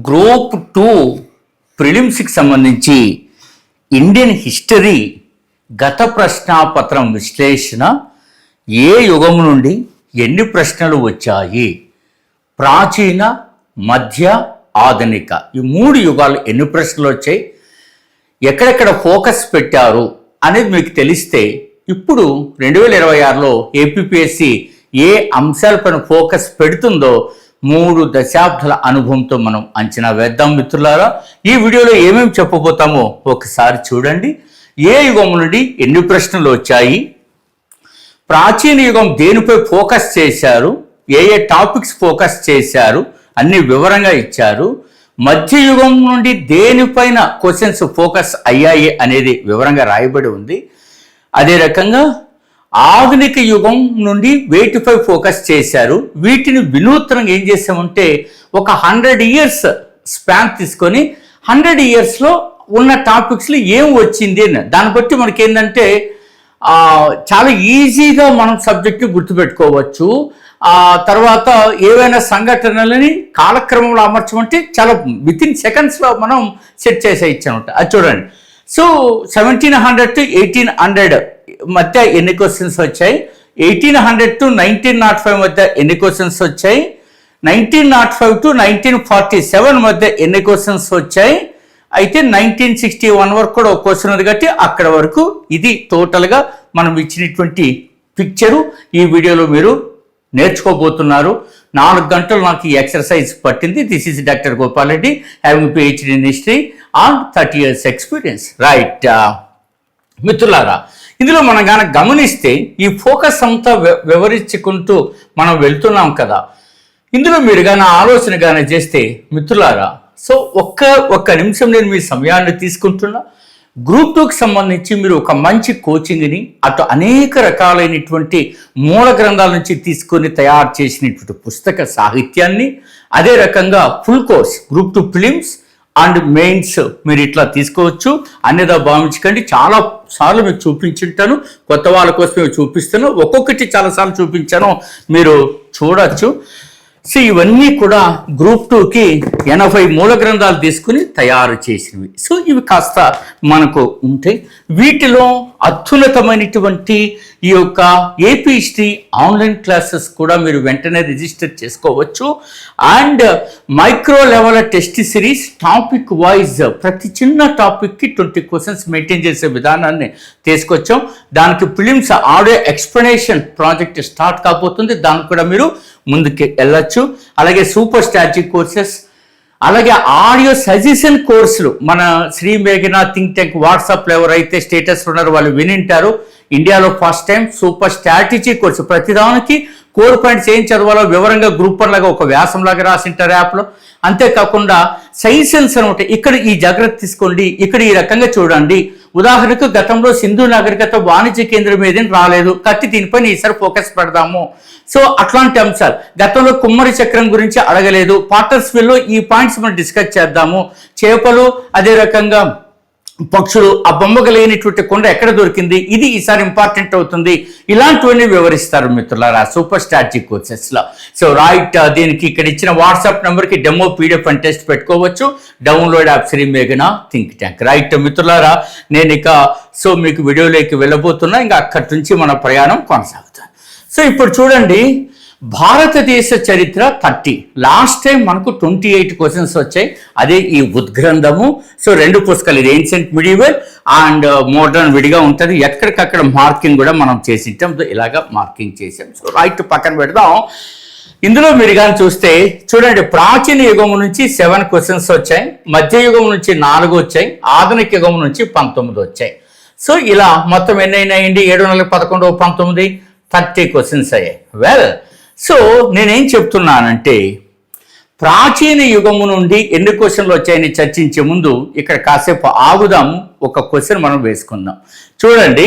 Group 2 ప్రిలిమ్స్కి సంబంధించి Indian history గత ప్రశ్నాపత్రం విశ్లేషణ ఏ యుగం నుండి ఎన్ని ప్రశ్నలు వచ్చాయి, ప్రాచీన, మధ్య, ఆధునిక ఈ 3 యుగాలు ఎన్ని ప్రశ్నలు వచ్చాయి, ఎక్కడెక్కడ ఫోకస్ పెట్టారు అనేది మీకు తెలిస్తే ఇప్పుడు 2026లో ఏపీపీఎస్సీ ఏ అంశాలపైన ఫోకస్ పెడుతుందో 3 దశాబ్దాల అనుభవంతో మనం అంచనా వేద్దాం మిత్రులారా. ఈ వీడియోలో ఏమేమి చెప్పబోతామో ఒకసారి చూడండి. ఏ యుగం నుండి ఎన్ని ప్రశ్నలు వచ్చాయి, ప్రాచీన యుగం దేనిపై ఫోకస్ చేశారు, ఏ టాపిక్స్ ఫోకస్ చేశారు అన్ని వివరంగా ఇచ్చారు, మధ్యయుగం నుండి దేనిపైన క్వశ్చన్స్ ఫోకస్ అయ్యాయి అనేది వివరంగా రాయబడి ఉంది. అదే రకంగా ఆధునిక యుగం నుండి వేటిపై ఫోకస్ చేశారు, వీటిని వినూత్నంగా ఏం చేసామంటే ఒక 100 years స్పాన్ తీసుకొని 100 yearsలో ఉన్న టాపిక్స్లో ఏం వచ్చింది అని దాన్ని బట్టి మనకి ఏంటంటే చాలా ఈజీగా మనం సబ్జెక్ట్ని గుర్తుపెట్టుకోవచ్చు. తర్వాత ఏవైనా సంఘటనలని కాలక్రమంలో అమర్చమంటే చాలా వితిన్ సెకండ్స్లో మనం సెట్ చేసే ఇచ్చామన్నమాట. అది చూడండి. సో 1700 to 1800 మధ్య ఎన్ని క్వశ్చన్స్ వచ్చాయి, 1800 to 1905 మధ్య ఎన్ని క్వశ్చన్స్ వచ్చాయి, 1905 to 1947 మధ్య ఎన్ని క్వశ్చన్స్ వచ్చాయి, అయితే 1961 వరకు కూడా ఒక క్వశ్చన్ ఉంది కాబట్టి అక్కడ వరకు ఇది టోటల్గా మనం ఇచ్చినటువంటి పిక్చరు ఈ వీడియోలో మీరు నేర్చుకోబోతున్నారు. 4 గంటలు నాకు ఈ ఎక్సర్సైజ్ పట్టింది. This is doctor Gopal Reddy, having PhD in history on 30 years experience. Right మిత్రులారా, ఇందులో మనం కానీ గమనిస్తే ఈ ఫోకస్ అంతా వివరించుకుంటూ మనం వెళ్తున్నాం కదా. ఇందులో మీరు కానీ ఆలోచన కానీ చేస్తే మిత్రులారా, సో ఒక్క నిమిషం నేను మీ సమయాన్ని తీసుకుంటున్నా. గ్రూప్ 2కి సంబంధించి మీరు ఒక మంచి కోచింగ్ని అటు అనేక రకాలైనటువంటి మూల గ్రంథాల నుంచి తీసుకొని తయారు చేసినటువంటి పుస్తక సాహిత్యాన్ని, అదే రకంగా full course group 2 prelims and mains మీరు ఇట్లా తీసుకోవచ్చు. అన్నిదా భావించకండి, చాలా సార్లు మీకు చూపించుంటాను, కొత్త వాళ్ళ కోసం చూపిస్తాను, ఒక్కొక్కటి చాలాసార్లు చూపించాను, మీరు చూడొచ్చు. సో ఇవన్నీ కూడా గ్రూప్ 2కి 80 మూల గ్రంథాలు తీసుకుని తయారు చేసినవి. సో ఇవి కాస్త మనకు ఉంటాయి. వీటిలో అత్యున్నతమైనటువంటి ఈ యొక్క ఏపీ హిస్టరీ ఆన్లైన్ క్లాసెస్ కూడా మీరు వెంటనే రిజిస్టర్ చేసుకోవచ్చు. And micro level test series topic wise ప్రతి చిన్న టాపిక్కి 20 క్వశ్చన్స్ మెయింటైన్ చేసే విధానాన్ని తీసుకొచ్చాం. దానికి prelims audio explanation project start కాబోతుంది, దానికి కూడా మీరు ముందుకు వెళ్ళచ్చు. అలాగే సూపర్ స్ట్రాటజిక్ కోర్సెస్, అలాగే ఆడియో సజెషన్ కోర్సులు మన శ్రీ మేఘనా థింక్ ట్యాంక్ వాట్సాప్లో ఎవరైతే స్టేటస్ ఉన్నారో వాళ్ళు వినింటారు. ఇండియాలో first time super strategy course, ప్రతిదానికి కోర్ పాయింట్స్ ఏం చదవాలో వివరంగా గ్రూప్ 1 లాగా ఒక వ్యాసంలాగా రాసింటారు యాప్లో. అంతేకాకుండా సజెషన్స్ అనమాట, ఇక్కడ ఈ జాగ్రత్త తీసుకోండి, ఇక్కడ ఈ రకంగా చూడండి. ఉదాహరణకు గతంలో సింధు నాగరికత వాణిజ్య కేంద్రం ఏదైనా రాలేదు కత్తి, దీనిపైన ఈసారి ఫోకస్ పెడదాము. సో అట్లాంటి అంశాలు, గతంలో కుమ్మరి చక్రం గురించి అడగలేదు, పార్టర్స్విల్లో ఈ పాయింట్స్ మనం డిస్కస్ చేద్దాము. చేపలు, అదే రకంగా పక్షులు, ఆ బొమ్మకు లేనిటువంటి కొండ ఎక్కడ దొరికింది, ఇది ఈసారి ఇంపార్టెంట్ అవుతుంది. ఇలాంటివన్నీ వివరిస్తారు మిత్రులారా సూపర్ స్ట్రాటజిక్ కోర్సెస్లో. సో రైట్, దీనికి ఇక్కడ ఇచ్చిన వాట్సాప్ నెంబర్కి డెమో పీడిఎఫ్ అండ్ టెస్ట్ పెట్టుకోవచ్చు. డౌన్లోడ్ యాప్ శ్రీ మేఘనా థింక్ ట్యాంక్. రైట్ మిత్రులారా, నేను ఇక మీకు వీడియోలోకి వెళ్ళబోతున్నా. ఇంకా అక్కడి నుంచి మన ప్రయాణం కొనసాగుతుంది. సో ఇప్పుడు చూడండి, భారతదేశ చరిత్ర 30, లాస్ట్ టైం మనకు 28 క్వశ్చన్స్ వచ్చాయి. అదే ఈ ఉద్గ్రంథము. సో 2 పుస్తకాలు, ఇది ఏన్షియంట్ మిడివల్ అండ్ మోడర్న్ విడిగా ఉంటుంది. ఎక్కడికక్కడ మార్కింగ్ కూడా మనం చేసింటాం, ఇలాగా మార్కింగ్ చేసాం. సో రైట్ పక్కన పెడదాం. ఇందులో మీరు కానీ చూస్తే చూడండి, ప్రాచీన యుగం నుంచి 7 క్వశ్చన్స్ వచ్చాయి, మధ్యయుగం నుంచి 4 వచ్చాయి, ఆధునిక యుగం నుంచి 19 వచ్చాయి. సో ఇలా మొత్తం ఎన్ని అయినాయండి, 7, 4, 11, 19, 30 క్వశ్చన్స్ అయ్యాయి. వెల్, సో నేనేం చెప్తున్నానంటే ప్రాచీన యుగము నుండి ఎన్ని క్వశ్చన్లు వచ్చాయని చర్చించే ముందు ఇక్కడ కాసేపు ఆగుదాం, ఒక క్వశ్చన్ మనం వేసుకుందాం. చూడండి,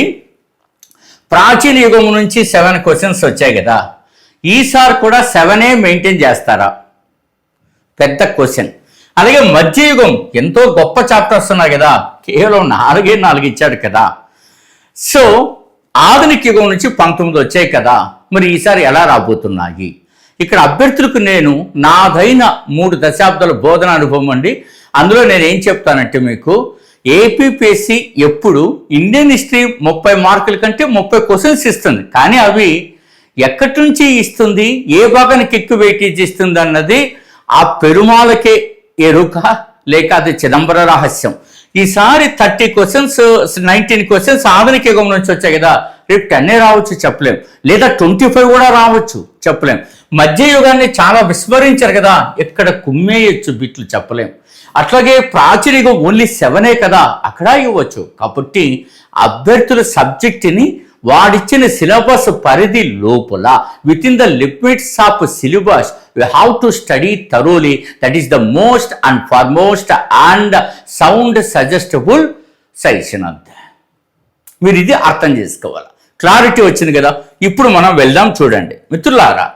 ప్రాచీన యుగము నుంచి 7 క్వశ్చన్స్ వచ్చాయి కదా, ఈసారి కూడా 7 మెయింటైన్ చేస్తారా? పెద్ద క్వశ్చన్. అలాగే మధ్యయుగం ఎంతో గొప్ప చాప్టర్స్ ఉన్నాయి కదా, కేవలం 4 ఇచ్చాడు కదా. సో ఆధునిక యుగం నుంచి 19 వచ్చాయి కదా, మరి ఈసారి ఎలా రాబోతున్నాయి? ఇక్కడ అభ్యర్థులకు నేను నాదైన 3 దశాబ్దాల బోధన అనుభవం అండి. అందులో నేను ఏం చెప్తానంటే మీకు ఏపీపీఎస్సీ ఎప్పుడు ఇండియన్ హిస్టరీ 30 మార్కుల కంటే 30 క్వశ్చన్స్ ఇస్తుంది, కానీ అవి ఎక్కడి నుంచి ఇస్తుంది, ఏ భాగానికి ఎక్కువ వెయిటేజ్ ఇస్తుంది అన్నది ఆ పెరుమాలకే ఎరుక, లేక అది చిదంబర రహస్యం. ఈసారి 30 క్వశ్చన్స్ 19 క్వశ్చన్స్ ఆధునిక యుగం నుంచి వచ్చాయి కదా, రేపు 10 రావచ్చు చెప్పలేం, లేదా 25 కూడా రావచ్చు చెప్పలేం. మధ్యయుగాన్ని చాలా విస్మరించారు కదా, ఎక్కడ కుమ్మేయచ్చు బిట్లు చెప్పలేం. అట్లాగే ప్రాచీన యుగం ఓన్లీ 7 కదా, అక్కడ ఇవ్వచ్చు. కాబట్టి అభ్యర్థుల సబ్జెక్టుని వాడిచ్చిన సిలబస్ పరిధి లోపల with in the limits of syllabus you have to study thoroughly. That is the most and foremost and sound suggestible suggestion అంతే. మీరు ఇది అర్థం చేసుకోవాలి. క్లారిటీ వచ్చింది కదా. ఇప్పుడు మనం వెళ్దాం. చూడండి మిత్రులారా,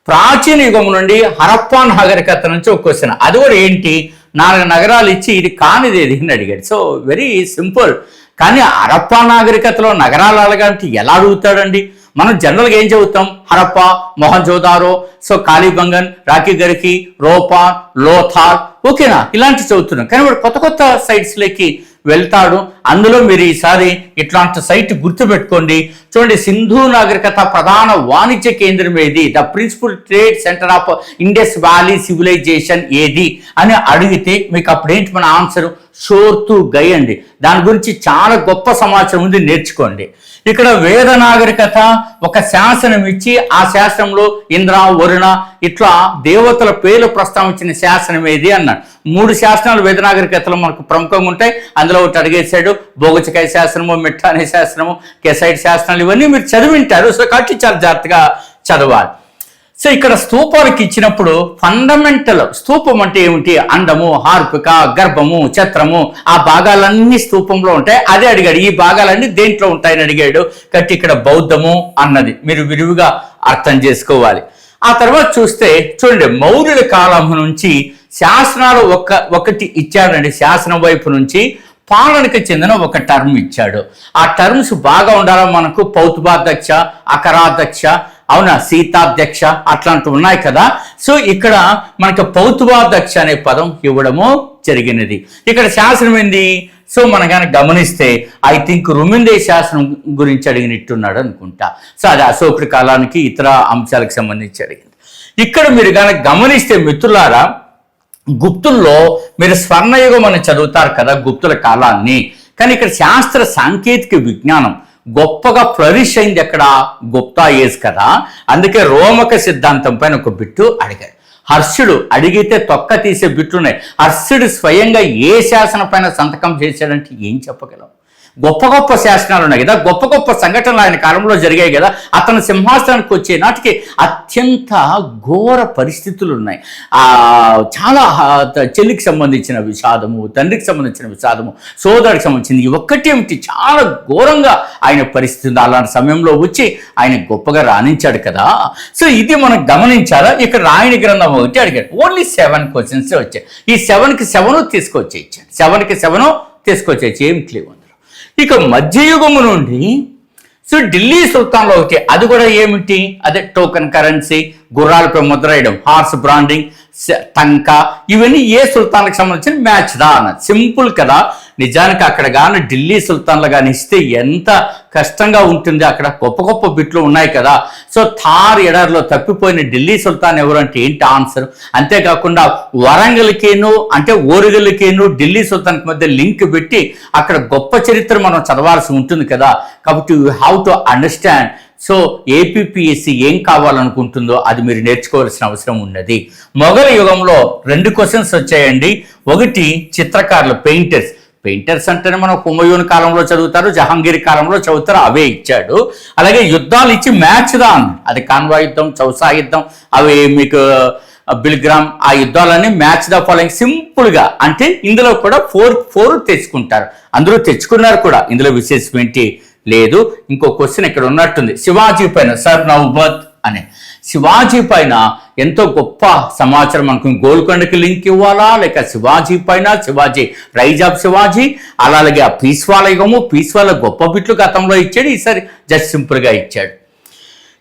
ప్రాచీన యుగం నుండి హరప్పా నాగరికత నుంచి ఒక క్వశ్చన్. అది కూడా ఏంటి, 4 నగరాలు ఇచ్చి ఇది కానిది ఏది అని అడిగాడు. So very simple. కానీ హరప్పా నాగరికతలో నగరాలు అడగంటే ఎలా అడుగుతాడండి? మనం జనరల్గా ఏం చదువుతాం, హరప్పా, మొహంజోదారో, సో కాళీబంగన్, రాకిగరికి, రోపాన్, లోథార్, ఓకేనా, ఇలాంటి చదువుతున్నాం. కానీ వాడు కొత్త కొత్త సైట్స్లోకి వెళ్తాడు. అందులో మీరు ఈసారి ఇట్లాంటి సైట్ గుర్తుపెట్టుకోండి. చూడండి, సింధు నాగరికత ప్రధాన వాణిజ్య కేంద్రం ఏది, the principal trade centre of Indus valley civilisation ఏది అని అడిగితే మీకు అప్పుడేంటి మన ఆన్సర్, షోర్తు గై అండి. దాని గురించి చాలా గొప్ప సమాచారం ఉంది, నేర్చుకోండి. ఇక్కడ వేద నాగరికత ఒక శాసనం ఇచ్చి ఆ శాసనంలో ఇంద్ర, వరుణ ఇట్లా దేవతల పేర్లు ప్రస్తావించిన శాసనం ఏది అన్నాడు. 3 శాసనాలు వేద నాగరికతలో మనకు ప్రముఖంగా ఉంటాయి. అందులో ఒకటి అడిగేశాడు, భోగచకాయ శాసనము, మిఠా అనే శాసనము, కెసైట్ శాసనాలు, ఇవన్నీ మీరు చదివింటారు. సో కాబట్టి చాలా జాగ్రత్తగా చదవాలి. సో ఇక్కడ స్తూపాలకు ఇచ్చినప్పుడు ఫండమెంటల్ స్తూపం అంటే ఏమిటి, అండము, హార్పిక, గర్భము, ఛత్రము, ఆ భాగాలన్నీ స్తూపంలో ఉంటాయి. అదే అడిగాడు, ఈ భాగాలన్నీ దేంట్లో ఉంటాయని అడిగాడు. కాబట్టి ఇక్కడ బౌద్ధము అన్నది మీరు విరివిగా అర్థం చేసుకోవాలి. ఆ తర్వాత చూస్తే చూడండి, మౌర్యుల కాలం నుంచి శాసనాలు ఒకటి ఇచ్చాడండి. శాసనం వైపు నుంచి పాలనకు చెందిన ఒక టర్మ్ ఇచ్చాడు. ఆ టర్మ్స్ బాగా ఉండాలా మనకు, పౌతుబాధ్యక్ష, అకరాధ్యక్ష, అవునా, సీతాధ్యక్ష అట్లాంటివి ఉన్నాయి కదా. సో ఇక్కడ మనకు పౌతుబాధ్యక్ష అనే పదం ఇవ్వడము జరిగినది. ఇక్కడ శాసనం ఏంది, సో మనం కనుక గమనిస్తే ఐ థింక్ రుమిందే శాసనం గురించి అడిగినట్టున్నాడు అనుకుంటా. సో అది అశోకుడి కాలానికి ఇతర అంశాలకు సంబంధించి అడిగింది. ఇక్కడ మీరు కనుక గమనిస్తే మిత్రులారా, గుప్తుల్లో మీరు స్వర్ణయుగం అని చదువుతారు కదా గుప్తుల కాలాన్ని. కానీ ఇక్కడ శాస్త్ర సాంకేతిక విజ్ఞానం గొప్పగా ఫ్లరిష్ అయింది ఎక్కడ, గుప్తా ఏజ్ కదా. అందుకే రోమక సిద్ధాంతం పైన ఒక బిట్టు అడిగారు. హర్షుడు అడిగితే తొక్క తీసే బిట్లున్నాయి. హర్షుడు స్వయంగా ఏ శాసనం పైన సంతకం చేశాడంటే ఏం చెప్పగలం? గొప్ప గొప్ప శాసనాలు ఉన్నాయి కదా, గొప్ప గొప్ప సంఘటనలు ఆయన కాలంలో జరిగాయి కదా. అతను సింహాసనానికి వచ్చే నాటికి అత్యంత ఘోర పరిస్థితులు ఉన్నాయి. చాలా చెల్లికి సంబంధించిన విషాదము, తండ్రికి సంబంధించిన విషాదము, సోదరుడికి సంబంధించింది ఒక్కటేమిటి, చాలా ఘోరంగా ఆయన పరిస్థితి ఉంది. అలాంటి సమయంలో వచ్చి ఆయన గొప్పగా రాణించాడు కదా. సో ఇది మనం గమనించాలా. ఇక్కడ రాయని గ్రంథం ఒకటి అడిగాడు. ఓన్లీ 7 క్వశ్చన్స్ వచ్చాయి. ఈ 7కి 7 తీసుకొచ్చేయచ్చు, 7కి 7 తీసుకొచ్చేయచ్చు, ఏం క్లియర్. ఇక మధ్యయుగము నుండి సో ఢిల్లీ సుల్తాన్లో ఒకటి, అది కూడా ఏమిటి, అదే టోకెన్ కరెన్సీ, గుర్రాలపై ముద్ర వేయడం, హార్స్ బ్రాండింగ్, టంకా, ఇవన్నీ ఏ సుల్తాన్లకు సంబంధించిన మ్యాచ్ దా అన్నది. సింపుల్ కదా. నిజానికి అక్కడ కానీ ఢిల్లీ సుల్తాన్లు కానీ ఇస్తే ఎంత కష్టంగా ఉంటుంది. అక్కడ గొప్ప గొప్ప బిట్లు ఉన్నాయి కదా. సో థార్ ఎడారిలో తప్పిపోయిన ఢిల్లీ సుల్తాన్ ఎవరు అంటే ఏంటి ఆన్సర్. అంతేకాకుండా వరంగల్కేను అంటే ఓరుగల్కేను ఢిల్లీ సుల్తాన్కి మధ్య లింక్ పెట్టి అక్కడ గొప్ప చరిత్ర మనం చదవాల్సి ఉంటుంది కదా. కాబట్టి you have to understand. So APPSC ఏం కావాలనుకుంటుందో అది మీరు నేర్చుకోవాల్సిన అవసరం ఉన్నది. మొఘల్ యుగంలో 2 క్వశ్చన్స్ వచ్చాయండి. ఒకటి చిత్రకారులు, పెయింటర్స్ అంటేనే మనం హుమయూన్ కాలంలో చదువుతారు, జహాంగీర్ కాలంలో చదువుతారు, అవే ఇచ్చాడు. అలాగే యుద్ధాలు ఇచ్చి మ్యాచ్ దా అన్నాడు. అది కాన్వా యుద్ధం, చౌసా యుద్ధం, అవి మీకు బిల్గ్రామ్, ఆ యుద్ధాలన్నీ మ్యాచ్ ద ఫాలోయింగ్ సింపుల్గా. అంటే ఇందులో కూడా 4 తెచ్చుకుంటారు, అందరూ తెచ్చుకున్నారు కూడా, ఇందులో విశేషం ఏంటి లేదు. ఇంకో క్వశ్చన్ ఇక్కడ ఉన్నట్టుంది, శివాజీ పైన సర్ నౌబత్ అనే శివాజీ పైన ఎంతో గొప్ప సమాచారం. మనకు గోల్కొండకి లింక్ ఇవ్వాలా, లేక శివాజీ పైన, శివాజీ రైజ్ ఆఫ్ శివాజీ, అలాగే ఆ పీస్వాల యుగము, పీస్వాల గొప్ప బిట్లు గతంలో ఇచ్చాడు, ఈసారి జస్ట్ సింపుల్గా ఇచ్చాడు.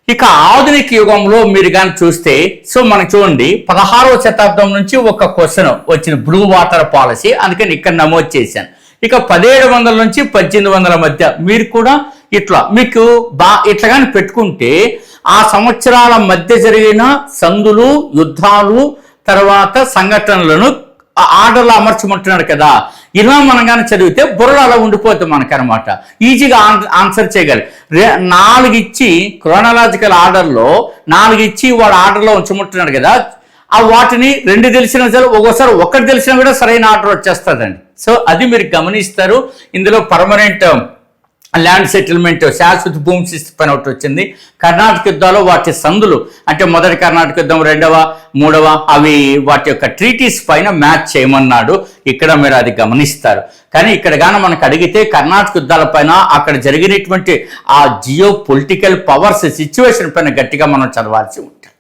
ఇక ఆధునిక యుగంలో మీరు కానీ చూస్తే సో మనకు చూడండి 16వ శతాబ్దం నుంచి ఒక క్వశ్చన్ వచ్చిన బ్లూ వాటర్ పాలసీ, అందుకని ఇక్కడ నమోదు చేశాను. ఇక 1700 నుంచి 1800 మధ్య మీరు కూడా ఇట్లా మీకు ఇట్లా కానీ పెట్టుకుంటే ఆ సంవత్సరాల మధ్య జరిగిన సందులు, యుద్ధాలు, తర్వాత సంఘటనలను ఆర్డర్లో అమర్చమంటున్నాడు కదా. ఇలా మనం కానీ చదివితే బుర్రలో అలా ఉండిపోతుంది మనకనమాట. ఈజీగా ఆన్సర్ చేయగలరు. 4 ఇచ్చి క్రోనలాజికల్ ఆర్డర్లో 4 ఇచ్చి వాడు ఆర్డర్లో ఉంచమంటున్నాడు కదా. ఆ వాటిని 2 తెలిసినా సరే, ఒక్కోసారి 1 తెలిసినా కూడా సరైన ఆర్డర్ వచ్చేస్తుందండి. సో అది మీరు గమనిస్తారు. ఇందులో పర్మనెంట్ ల్యాండ్ సెటిల్మెంట్, శాశ్వత భూమి శిస్తు పైన ఒకటి వచ్చింది. కర్ణాటక యుద్ధాలు వాటి సందులు అంటే మొదటి కర్ణాటక యుద్ధం, 2వ, 3వ అవి వాటి యొక్క ట్రీటీస్ పైన మ్యాచ్ చేయమన్నాడు. ఇక్కడ మీరు అది గమనిస్తారు. కానీ ఇక్కడ కానీ మనకు అడిగితే కర్ణాటక యుద్ధాల పైన అక్కడ జరిగినటువంటి ఆ జియో పొలిటికల్ పవర్స్ సిచ్యువేషన్ పైన గట్టిగా మనం చదవాల్సి ఉంటుంది.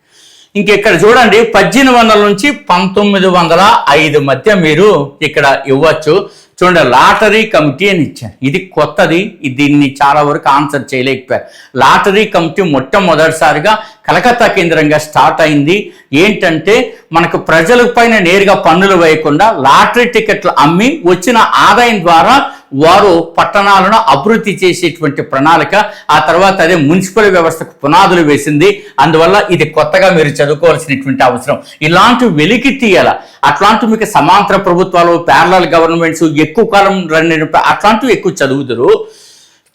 ఇంకెక్కడ చూడండి 1800 నుంచి 1905 మధ్య మీరు ఇక్కడ ఇవ్వచ్చు. చూడండి, లాటరీ కమిటీ అని ఇచ్చారు. ఇది కొత్తది, దీన్ని చాలా వరకు ఆన్సర్ చేయలేకపోయారు. లాటరీ కమిటీ మొట్టమొదటిసారిగా కలకత్తా కేంద్రంగా స్టార్ట్ అయింది. ఏంటంటే మనకు ప్రజల పైన నేరుగా పన్నులు వేయకుండా లాటరీ టికెట్లు అమ్మి వచ్చిన ఆదాయం ద్వారా వారు పట్టణాలను అభివృద్ధి చేసేటువంటి ప్రణాళిక. ఆ తర్వాత అదే మున్సిపల్ వ్యవస్థకు పునాదులు వేసింది. అందువల్ల ఇది కొత్తగా మీరు చదువుకోవాల్సినటువంటి అవసరం. ఇలాంటివి వెలికి తీయాల. అట్లాంటివి మీకు సమాంతర ప్రభుత్వాలు, ప్యారలల్ గవర్నమెంట్స్ ఎక్కువ కాలం రన్ అట్లాంటివి ఎక్కువ చదువుతారు.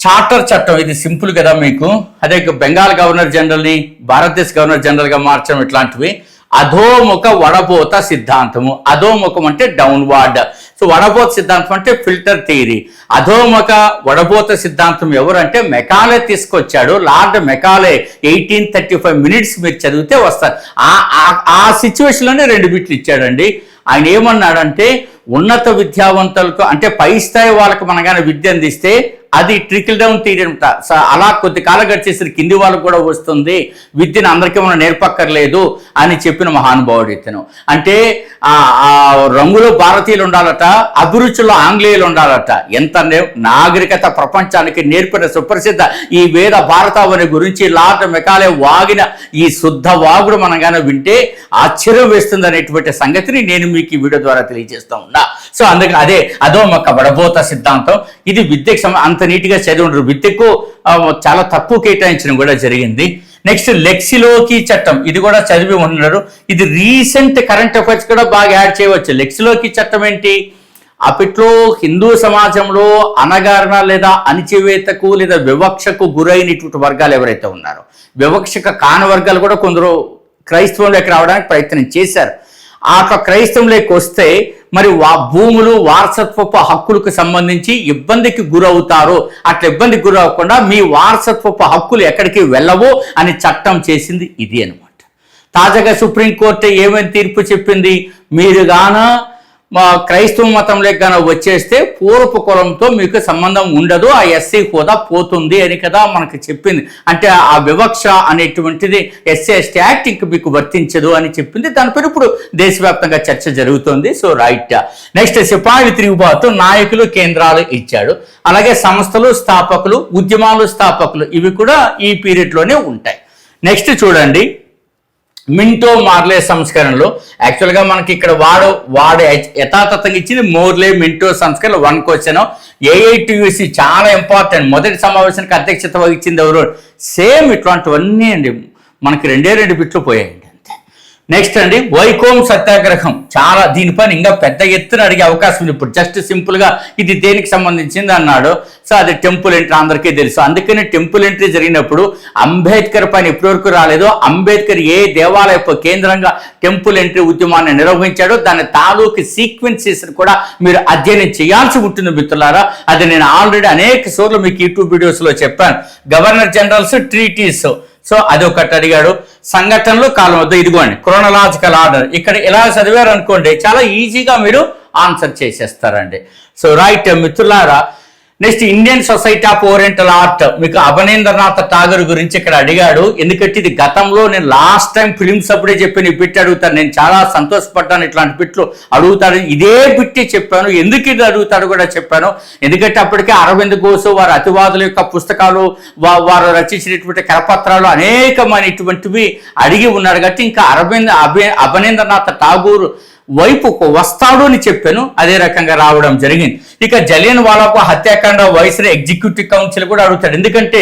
చార్టర్ చట్టం ఇది సింపుల్ కదా మీకు. అదే బెంగాల్ గవర్నర్ జనరల్ని భారతదేశ గవర్నర్ జనరల్గా మార్చడం, ఇట్లాంటివి. అధోముఖ వడపోత సిద్ధాంతము. అధోముఖం అంటే డౌన్వార్డ్. సో వడపోత సిద్ధాంతం అంటే ఫిల్టర్ థియరీ. అధోముఖ వడపోత సిద్ధాంతం ఎవరంటే మెకాలే తీసుకొచ్చాడు. లార్డ్ మెకాలే 1835 మినిట్స్ మీరు చదివితే వస్తారు. ఆ సిచ్యువేషన్లోనే 2 బిట్లు ఇచ్చాడండి. ఆయన ఏమన్నాడంటే ఉన్నత విద్యావంతులకు అంటే పై స్థాయి వాళ్ళకు మనగానే విద్య అందిస్తే అది ట్రికిల్ డౌన్ థియరీ అంట. అలా కొద్ది కాలం గడిచేసరికి కింది వాళ్ళకు కూడా వస్తుంది, విద్యను అందరికీ మనం నేర్పక్కర్లేదు అని చెప్పిన మహానుభావుడు ఇతను. అంటే ఆ రంగులో భారతీయులు ఉండాలట, అభిరుచుల్లో ఆంగ్లేయులు ఉండాలట. ఎంత నాగరికత ప్రపంచానికి నేర్పిన సుప్రసిద్ధ ఈ వేద భారతావని గురించి లార్డ్ మెకాలే వాగిన ఈ శుద్ధ వాగుడు మనగానే వింటే ఆశ్చర్యం వేస్తుంది అనేటువంటి సంగతిని నేను మీకు ఈ వీడియో ద్వారా తెలియజేస్తూ ఉన్నా. సో అందుకని అదో ఒక వడబోత సిద్ధాంతం. ఇది విద్యకు అంత నీట్గా చదివి ఉండరు. విద్యకు చాలా తక్కువ కేటాయించడం కూడా జరిగింది. నెక్స్ట్ లెక్సిలోకి చట్టం, ఇది కూడా చదివి ఉన్నారు. ఇది రీసెంట్ కరెంట్ అఫైర్స్ కూడా బాగా యాడ్ చేయవచ్చు. లెక్సిలోకి చట్టం ఏంటి? అప్పట్లో హిందూ సమాజంలో అనగారణ లేదా అణిచివేతకు లేదా వివక్షకు గురైనటువంటి వర్గాలు ఎవరైతే ఉన్నారో, వివక్షక కాని వర్గాలు కూడా కొందరు క్రైస్తవంలోకి రావడానికి ప్రయత్నం చేశారు. ఆ క్రైస్తవంలోకి వస్తే మరి భూములు, వారసత్వపు హక్కులకు సంబంధించి ఇబ్బందికి గురవుతారు. అట్లా ఇబ్బందికి గురవకుండా మీ వారసత్వపు హక్కులు ఎక్కడికి వెళ్ళవు అని చట్టం చేసింది ఇది అనమాట. తాజాగా సుప్రీంకోర్టు ఏమైనా తీర్పు చెప్పింది? మీరు గాన క్రైస్తవ మతంలోకి గాన వచ్చేస్తే పూర్వపు కులంతో మీకు సంబంధం ఉండదు, ఆ ఎస్సీ హోదా పోతుంది అని కదా మనకు చెప్పింది. అంటే ఆ వివక్ష అనేటువంటిది ఎస్సీ ఎస్టీ యాక్ట్ ఇంక మీకు వర్తించదు అని చెప్పింది. దానిపైన ఇప్పుడు దేశవ్యాప్తంగా చర్చ జరుగుతుంది. So right. నెక్స్ట్ సిపాయి తిరుగుబాటు నాయకులు కేంద్రాలు ఇచ్చాడు. అలాగే సంస్థలు స్థాపకులు, ఉద్యమాలు స్థాపకులు ఇవి కూడా ఈ పీరియడ్లోనే ఉంటాయి. నెక్స్ట్ చూడండి, మింటో మార్లే సంస్కరణలు. యాక్చువల్గా మనకి ఇక్కడ వాడు యథాతథంగా ఇచ్చింది మోర్లే మింటో సంస్కరణ 1 క్వశ్చన్. AITUC చాలా ఇంపార్టెంట్. మొదటి సమావేశానికి అధ్యక్షత వహించింది ఎవరు? సేమ్ ఇట్లాంటివన్నీ అండి మనకి 2 బిట్లు పోయాయండి. నెక్స్ట్ అండి వైకోమ్ సత్యాగ్రహం. చాలా దీనిపైన ఇంకా పెద్ద ఎత్తున అడిగే అవకాశం ఉంది. ఇప్పుడు జస్ట్ సింపుల్గా ఇది దేనికి సంబంధించింది అన్నాడు. సో అది టెంపుల్ ఎంట్రీ అందరికీ తెలుసు. అందుకని టెంపుల్ ఎంట్రీ జరిగినప్పుడు అంబేద్కర్ పైన ఇప్పటివరకు రాలేదు. అంబేద్కర్ ఏ దేవాలయ కేంద్రంగా టెంపుల్ ఎంట్రీ ఉద్యమాన్ని నిర్వహించాడో దాని తాలూకు సీక్వెన్సెస్ కూడా మీరు అధ్యయనం చేయాల్సి ఉంటుంది మిత్రులారా. అది నేను ఆల్రెడీ అనేక సార్లు మీకు యూట్యూబ్ వీడియోస్లో చెప్పాను. Governor generals, treaties. సో అదొకటి అడిగాడు. సంఘటనలు కాలం వద్ద ఇదిగోండి క్రోనలాజికల్ ఆర్డర్. ఇక్కడ ఎలా చదివారు అనుకోండి చాలా ఈజీగా మీరు ఆన్సర్ చేసేస్తారండి. సో రైట్ మిత్రులారా, next Indian society of oriental art, మీకు అభినేంద్రనాథ్ ఠాగూర్ గురించి ఇక్కడ అడిగాడు. ఎందుకంటే ఇది గతంలో నేను లాస్ట్ టైం ఫిలిమ్స్ అప్పుడే చెప్పి బిట్ అడుగుతాను. నేను చాలా సంతోషపడ్డాను ఇట్లాంటి బిట్లు అడుగుతాడు. ఇదే బిట్టే చెప్పాను. ఎందుకు ఇది అడుగుతాడు కూడా చెప్పాను. ఎందుకంటే అప్పటికే అరవింద్ ఘోష్ వారి అతివాదుల యొక్క పుస్తకాలు, వారు రచించినటువంటి కరపత్రాలు అనేకమైనటువంటివి అడిగి ఉన్నాడు కాబట్టి ఇంకా అభినేంద్రనాథ్ ఠాగూర్ వైపు వస్తాడు అని చెప్పాను. అదే రకంగా రావడం జరిగింది. ఇక జలియన్ వాలాబాగ్ హత్యాకాండ వయసులో ఎగ్జిక్యూటివ్ కౌన్సిల్ కూడా అడుగుతాడు. ఎందుకంటే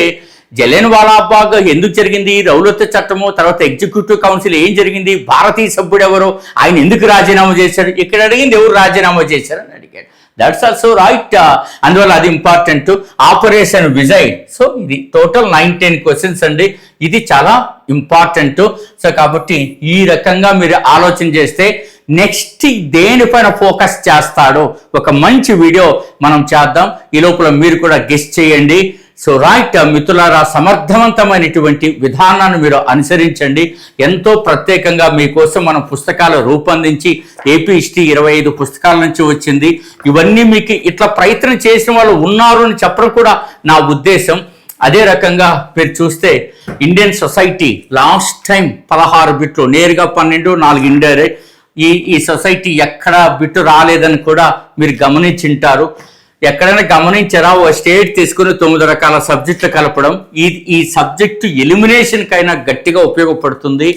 జలియన్ వాలాబాగ్ ఎందుకు జరిగింది, రౌలత్ చట్టము, తర్వాత ఎగ్జిక్యూటివ్ కౌన్సిల్ ఏం జరిగింది, భారతీయ సభ్యుడు ఎవరు, ఆయన ఎందుకు రాజీనామా చేశారు, ఇక్కడ అడిగింది ఎవరు రాజీనామా చేశారు అని అడిగాడు. That's also right. అందువల్ల అది ఇంపార్టెంట్. ఆపరేషన్ విజయ్. సో ఇది టోటల్ 19 క్వశ్చన్స్ అండి. ఇది చాలా ఇంపార్టెంట్. సో కాబట్టి ఈ రకంగా మీరు ఆలోచన చేస్తే నెక్స్ట్ దేనిపైన ఫోకస్ చేస్తాడో ఒక మంచి వీడియో మనం చేద్దాం. ఈ లోపల మీరు కూడా గెస్ట్ చేయండి. సో రైట్ మిత్రులారా, సమర్థవంతమైనటువంటి విధానాన్ని మీరు అనుసరించండి. ఎంతో ప్రత్యేకంగా మీకోసం మనం పుస్తకాలు రూపొందించి ఏపీ హిస్టరీ 25 పుస్తకాల నుంచి వచ్చింది. ఇవన్నీ మీకు ఇట్లా ప్రయత్నం చేసిన వాళ్ళు ఉన్నారు అని చెప్పడం కూడా నా ఉద్దేశం. అదే రకంగా మీరు చూస్తే ఇండియన్ సొసైటీ లాస్ట్ టైం 16 బిట్లు, నేరుగా 12, 4 ఇండైరెక్ట్. ఈ సొసైటీ ఎక్కడ బిట్టు రాలేదని కూడా మీరు గమనించింటారు. ఎక్కడైనా గమనించారా, ఓ స్టేట్ తీసుకుని 9 రకాల సబ్జెక్టులు కలపడం, ఈ సబ్జెక్టు ఎలిమినేషన్కైనా గట్టిగా ఉపయోగపడుతుంది.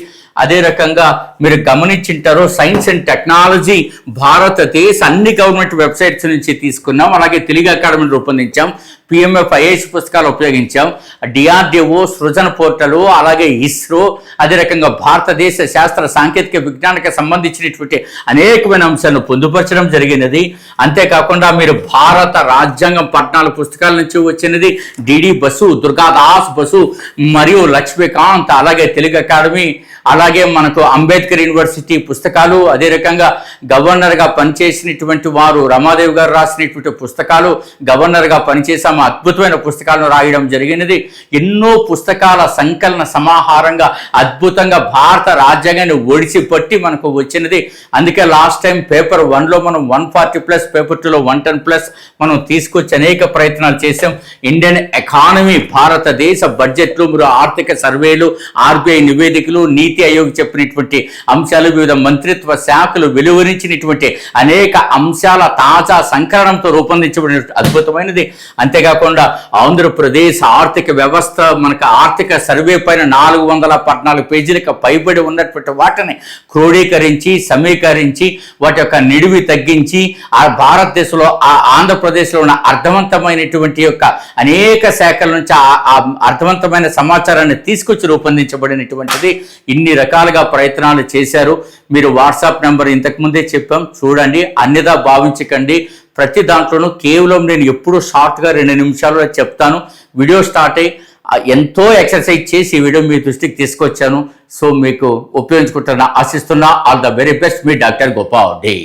అదే రకంగా మీరు గమనించింటారు, సైన్స్ అండ్ టెక్నాలజీ భారతదేశ అన్ని గవర్నమెంట్ వెబ్సైట్స్ నుంచి తీసుకున్నాం. అలాగే తెలుగు అకాడమీని రూపొందించాం. పిఎంఎఫ్ ఐఏఎస్ పుస్తకాలు ఉపయోగించాం. డిఆర్డిఓ సృజన పోర్టలు, అలాగే ఇస్రో, అదే రకంగా భారతదేశ శాస్త్ర సాంకేతిక విజ్ఞానికి సంబంధించినటువంటి అనేకమైన అంశాలను పొందుపరచడం జరిగినది. అంతేకాకుండా మీరు భారత రాజ్యాంగం 14 పుస్తకాల నుంచి వచ్చినది. డిడి బసు, దుర్గాదాస్ బసు మరియు లక్ష్మీకాంత్, అలాగే తెలుగు అకాడమీ, అలాగే మనకు అంబేద్కర్ యూనివర్సిటీ పుస్తకాలు, అదే రకంగా గవర్నర్గా పనిచేసినటువంటి వారు రమాదేవి గారు రాసినటువంటి పుస్తకాలు, గవర్నర్గా పనిచేసాము, అద్భుతమైన పుస్తకాలను రాయడం జరిగినది. ఎన్నో పుస్తకాల సంకలన సమాహారంగా అద్భుతంగా భారత రాజ్యాంగాన్ని ఒడిసి పట్టి మనకు వచ్చినది. అందుకే లాస్ట్ టైం పేపర్ 1లో మనం 140+, పేపర్ 2లో 110+ మనం తీసుకొచ్చి అనేక ప్రయత్నాలు చేసాం. ఇండియన్ ఎకానమీ, భారతదేశ బడ్జెట్లు, మరియు ఆర్థిక సర్వేలు, ఆర్బీఐ నివేదికలు, నీతి ఆయోగ్ చెప్పినటువంటి అంశాలు, వివిధ మంత్రిత్వ శాఖలు వెలువరించినటువంటి అనేక అంశాల తాజా సంకలనంతో రూపొందించబడిన అద్భుతమైనది. అంతేకాకుండా ఆంధ్రప్రదేశ్ ఆర్థిక వ్యవస్థ, మనకు ఆర్థిక సర్వే పైన 414 పేజీలకు పైబడి ఉన్నటువంటి వాటిని క్రోడీకరించి, సమీకరించి, వాటి యొక్క నిడివి తగ్గించి, ఆ భారతదేశంలో, ఆ ఆంధ్రప్రదేశ్లో ఉన్న అర్థవంతమైనటువంటి యొక్క అనేక శాఖల నుంచి ఆ అర్థవంతమైన సమాచారాన్ని తీసుకొచ్చి రూపొందించబడినటువంటిది. ఇన్ని రకాలుగా ప్రయత్నాలు చేశారు. మీరు వాట్సాప్ నెంబర్ ఇంతకుముందే చెప్పాం, చూడండి, అన్నిదా భావించకండి. ప్రతి దాంట్లోనూ కేవలం నేను ఎప్పుడు షార్ట్గా 2 నిమిషాలు చెప్తాను. వీడియో స్టార్ట్ అయ్యి ఎంతో ఎక్సర్సైజ్ చేసి ఈ వీడియో మీ దృష్టికి తీసుకొచ్చాను. సో మీకు ఉపయోగించుకుంటున్నా ఆశిస్తున్నా. All the very best. మీ డాక్టర్ గోపాల్ డే.